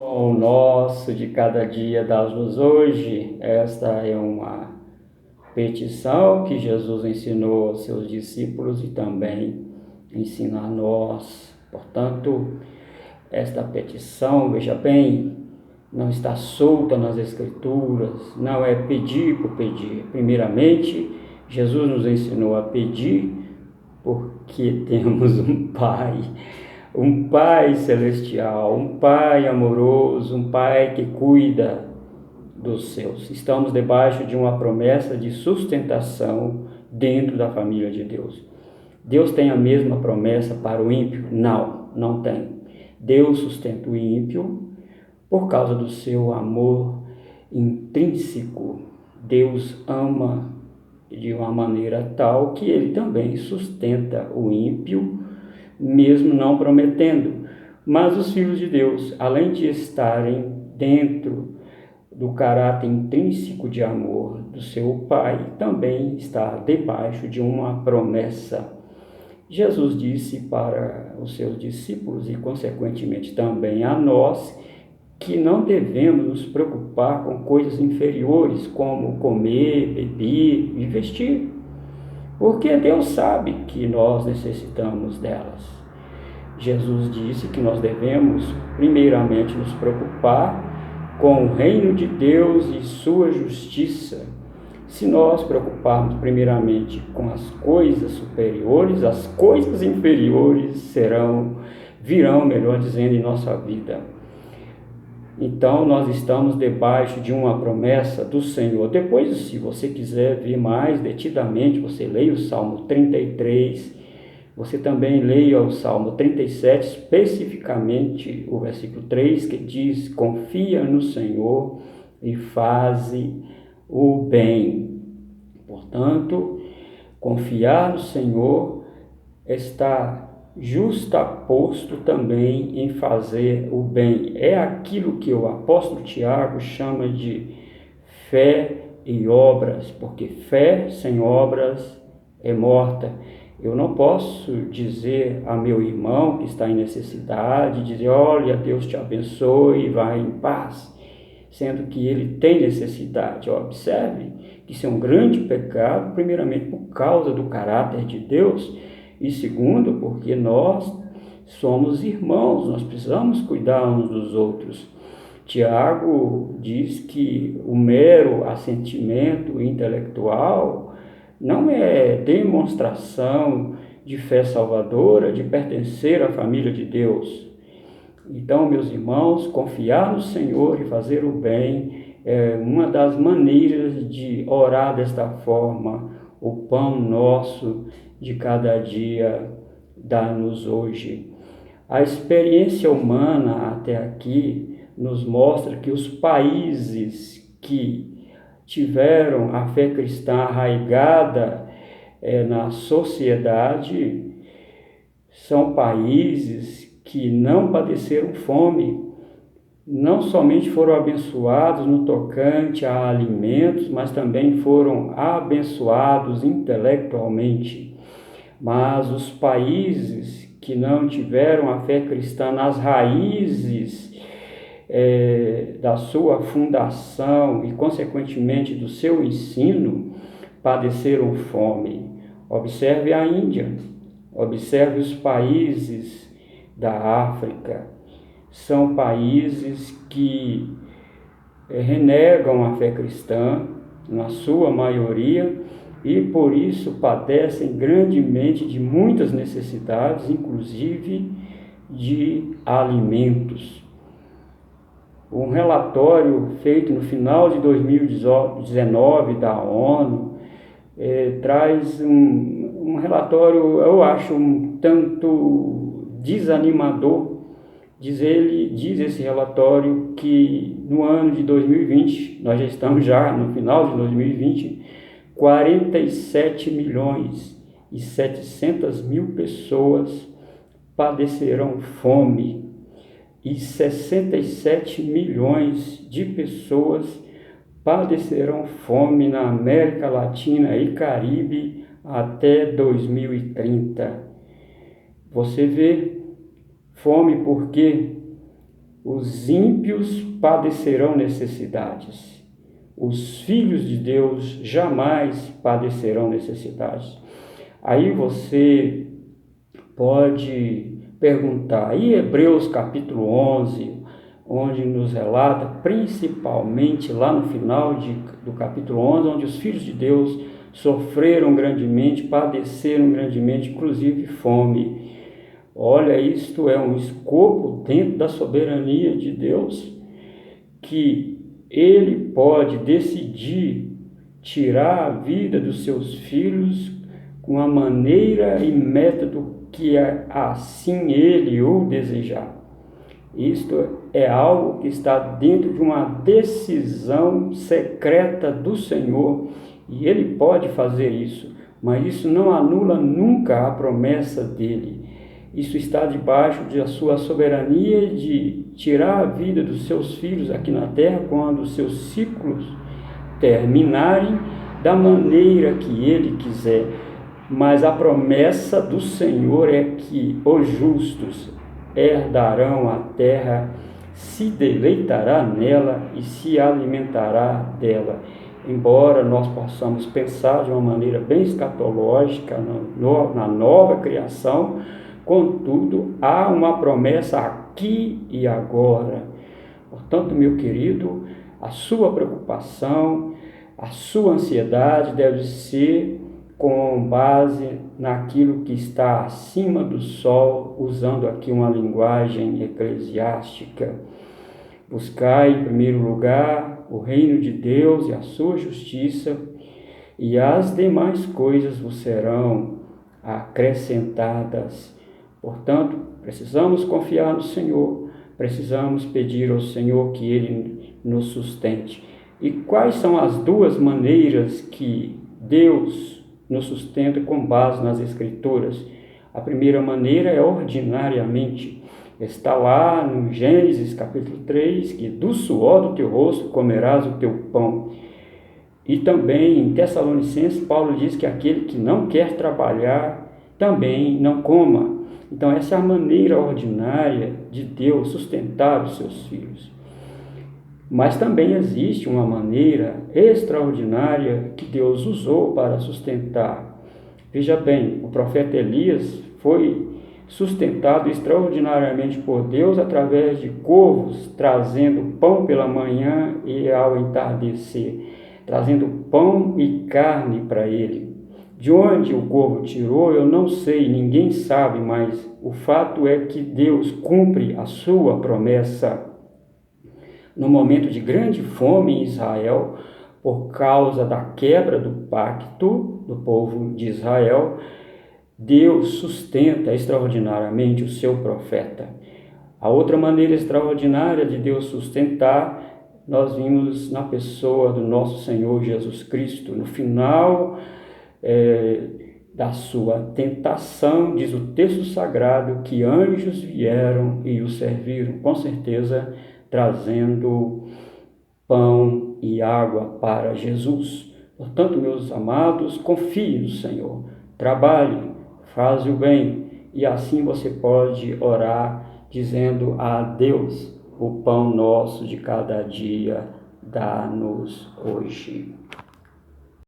O nosso de cada dia dá-nos hoje. Esta é uma petição que Jesus ensinou aos seus discípulos e também ensina a nós. Portanto, esta petição, veja bem, não está solta nas Escrituras, não é pedir por pedir. Primeiramente, Jesus nos ensinou a pedir porque temos um Pai celestial, um Pai amoroso, um Pai que cuida dos seus. Estamos debaixo de uma promessa de sustentação dentro da família de Deus. Deus tem a mesma promessa para o ímpio? Não, não tem. Deus sustenta o ímpio por causa do seu amor intrínseco. Deus ama de uma maneira tal que ele também sustenta o ímpio, mesmo não prometendo. Mas os filhos de Deus, além de estarem dentro do caráter intrínseco de amor do seu Pai, também está debaixo de uma promessa. Jesus disse para os seus discípulos e, consequentemente, também a nós, que não devemos nos preocupar com coisas inferiores, como comer, beber e vestir, porque Deus sabe que nós necessitamos delas. Jesus disse que nós devemos, primeiramente, nos preocupar com o reino de Deus e sua justiça. Se nós preocuparmos primeiramente com as coisas superiores, as coisas inferiores virão, melhor dizendo, em nossa vida. Então, nós estamos debaixo de uma promessa do Senhor. Depois, se você quiser ver mais detidamente, você leia o Salmo 33, você também leia o Salmo 37, especificamente o versículo 3, que diz: confia no Senhor e faze o bem. Portanto, confiar no Senhor está justaposto também em fazer o bem. É aquilo que o apóstolo Tiago chama de fé e obras, porque fé sem obras é morta. Eu não posso dizer a meu irmão que está em necessidade, dizer: olha, Deus te abençoe e vai em paz, sendo que ele tem necessidade. Observe que isso é um grande pecado, primeiramente por causa do caráter de Deus, e segundo, porque nós somos irmãos, nós precisamos cuidar uns dos outros. Tiago diz que o mero assentimento intelectual não é demonstração de fé salvadora, de pertencer à família de Deus. Então, meus irmãos, confiar no Senhor e fazer o bem é uma das maneiras de orar desta forma: o pão nosso de cada dia dá-nos hoje. A experiência humana até aqui nos mostra que os países que tiveram a fé cristã arraigada na sociedade são países que não padeceram fome, não somente foram abençoados no tocante a alimentos, mas também foram abençoados intelectualmente. Mas os países que não tiveram a fé cristã nas raízes da sua fundação e, consequentemente, do seu ensino, padeceram fome. Observe a Índia, observe os países da África. São países que renegam a fé cristã, na sua maioria, e por isso padecem grandemente de muitas necessidades, inclusive de alimentos. Um relatório feito no final de 2019 da ONU traz um relatório, eu acho, um tanto desanimador. Diz esse relatório que no ano de 2020, nós já estamos no final de 2020, 47 milhões e 700 mil pessoas padecerão fome e 67 milhões de pessoas padecerão fome na América Latina e Caribe até 2030. Você vê fome porque Os ímpios padecerão necessidades. Os filhos de Deus jamais padecerão necessidades. Aí você pode perguntar, e Hebreus capítulo 11, onde nos relata, principalmente lá no final do capítulo 11, onde os filhos de Deus sofreram grandemente, padeceram grandemente, inclusive fome. Olha, isto é um escopo dentro da soberania de Deus, que Ele pode decidir tirar a vida dos seus filhos com a maneira e método que assim Ele o desejar. Isto é algo que está dentro de uma decisão secreta do Senhor, e Ele pode fazer isso, mas isso não anula nunca a promessa dEle. Isso está debaixo da sua soberania de tirar a vida dos seus filhos aqui na terra quando os seus ciclos terminarem da maneira que Ele quiser. Mas a promessa do Senhor é que os justos herdarão a terra, se deleitará nela e se alimentará dela. Embora nós possamos pensar de uma maneira bem escatológica na nova criação, contudo, há uma promessa aqui e agora. Portanto, meu querido, a sua preocupação, a sua ansiedade deve ser com base naquilo que está acima do sol, usando aqui uma linguagem eclesiástica. Buscai em primeiro lugar o reino de Deus e a sua justiça, e as demais coisas vos serão acrescentadas. Portanto, precisamos confiar no Senhor, precisamos pedir ao Senhor que Ele nos sustente. E quais são as duas maneiras que Deus nos sustenta com base nas Escrituras? A primeira maneira é ordinariamente. Está lá no Gênesis capítulo 3, que do suor do teu rosto comerás o teu pão. E também em Tessalonicenses, Paulo diz que aquele que não quer trabalhar também não coma. Então essa é a maneira ordinária de Deus sustentar os seus filhos. Mas também existe uma maneira extraordinária que Deus usou para sustentar. Veja bem, o profeta Elias foi sustentado extraordinariamente por Deus através de corvos, trazendo pão pela manhã e ao entardecer, trazendo pão e carne para ele. De onde o corvo tirou, eu não sei, ninguém sabe, mas o fato é que Deus cumpre a sua promessa. No momento de grande fome em Israel, por causa da quebra do pacto do povo de Israel, Deus sustenta extraordinariamente o seu profeta. A outra maneira extraordinária de Deus sustentar, nós vimos na pessoa do nosso Senhor Jesus Cristo. No final da sua tentação, diz o texto sagrado, que anjos vieram e o serviram, com certeza trazendo pão e água para Jesus. Portanto, meus amados, confie no Senhor, trabalhe, faz o bem, e assim você pode orar dizendo a Deus: o pão nosso de cada dia dá-nos hoje.